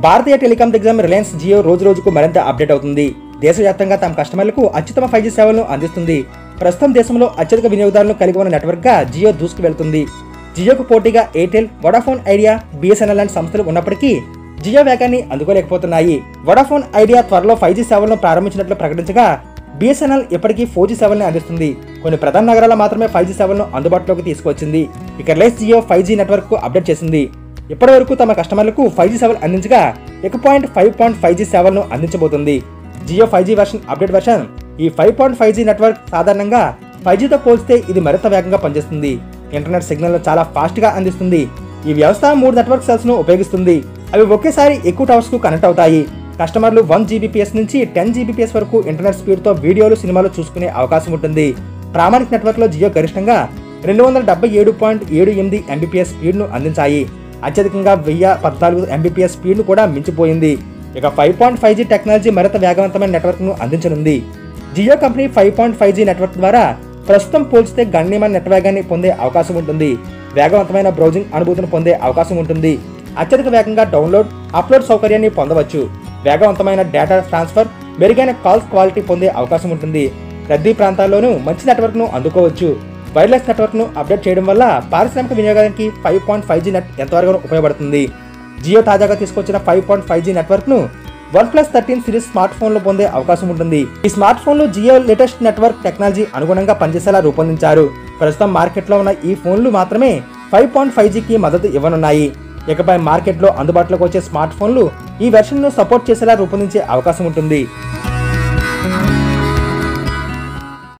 భారతీయ telecom దిగ్గజం Reliance Jio రోజు రోజుకు మరింత అప్డేట్ అవుతుంది. దేశవ్యాప్తంగా తమ కస్టమర్లకు అత్యుత్తమ 5G సేవలను అందిస్తుంది. ప్రస్తుతం దేశంలో అత్యధిక వినియోగదారులను కలిగి ఉన్న నెట్వర్క్గా జియో దూసుకు వెళ్తుంది. జియోకు పోటీగా ఎయిర్టెల్, వొడాఫోన్ ఐడియా, బిఎస్ఎన్ఎల్ లాంటి సంస్థలు ఉన్నప్పటికీ జియో వేగాన్ని అందుకోలేకపోతున్నాయి. వొడాఫోన్ ఐడియా త్వరలో 5G సేవలను ప్రారంభించినట్లు ప్రకటించగా బిఎస్ఎన్ఎల్ ఇప్పటికీ 4G సేవల్ని అందిస్తుంది. కొన్ని ప్రధాన నగరాల్లో మాత్రమే 5G సేవలను అందుబాటులోకి తీసుకువచ్చింది. ఇక రిలయన్స్ జియో 5G నెట్వర్క్ కు అప్డేట్ చేసింది. ఇప్పటి వరకు తమ కస్టమర్లకు 5G సేవలు అందించగా ఇక 5.5G సేవలను అందించబోతుంది. Jio 5G version update version. ఈ 5.5G నెట్వర్క్ సాధారణంగా 5Gతో పోల్చితే ఇది మరింత వేగంగా పనిచేస్తుంది. ఇంటర్నెట్ సిగ్నల్ చాలా ఫాస్ట్ గా అందిస్తుంది. ఈ వ్యవస్థ 3 నెట్వర్క్ సెల్స్ ను ఉపయోగిస్తుంది. అవి ఒకేసారి ఎక్కువ టవర్స్ కు కనెక్ట్ అవుతాయి. కస్టమర్లు 1 Gbps నుంచి 10 Gbps వరకు ఇంటర్నెట్ స్పీడ్ తో వీడియోలు, సినిమాలు చూసుకునే అవకాశం ఉంటుంది. ప్రామాణిక నెట్వర్క్ లో జియో గరిష్టంగా 277.78 Mbps స్పీడ్ ను అందించాయి. అత్యధికంగా 1014 Mbps స్పీడ్ ను కూడా మించిపోయింది. ఇక 5.5G టెక్నాలజీ మరింత వేగవంతమైన నెట్వర్క్ ను అందించనుంది. జియో కంపెనీ 5.5G నెట్వర్క్ ద్వారా ప్రస్తుతం పోల్చితే గణనీయమైన నెట్ వేగాన్ని పొందే అవకాశం ఉంటుంది. వేగవంతమైన బ్రౌజింగ్ అనుభూతిని పొందే అవకాశం ఉంటుంది. అత్యధిక వేగంగా డౌన్లోడ్, అప్లోడ్ సౌకర్యాన్ని పొందవచ్చు. వేగవంతమైన డేటా ట్రాన్స్ఫర్, మెరుగైన కాల్స్ క్వాలిటీ పొందే అవకాశం ఉంటుంది. రద్దీ ప్రాంతాల్లోనూ మంచి నెట్వర్క్ ను అందుకోవచ్చు. వైర్లెస్ నెట్వర్క్ ను అప్డేట్ చేయడం వల్ల పారిశ్రామిక వినియోగానికి 5.5G నెట్ ఎంతవరకు ఉపయోగపడుతుంది. జియో తాజాగా తీసుకొచ్చిన 5.5G నెట్వర్క్ ను OnePlus 13 సిరీస్ స్మార్ట్ ఫోన్లో పొందే అవకాశం ఉంటుంది. ఈ స్మార్ట్ ఫోన్లు జియో లేటెస్ట్ నెట్వర్క్ టెక్నాలజీ అనుగుణంగా పనిచేసేలా రూపొందించారు. ప్రస్తుతం మార్కెట్లో ఉన్న ఈ ఫోన్లు మాత్రమే 5.5Gకి మద్దతు ఇవ్వనున్నాయి. ఇకపై మార్కెట్లో అందుబాటులోకి వచ్చే స్మార్ట్ ఫోన్లు ఈ వెర్షన్ను సపోర్ట్ చేసేలా రూపొందించే అవకాశం ఉంటుంది.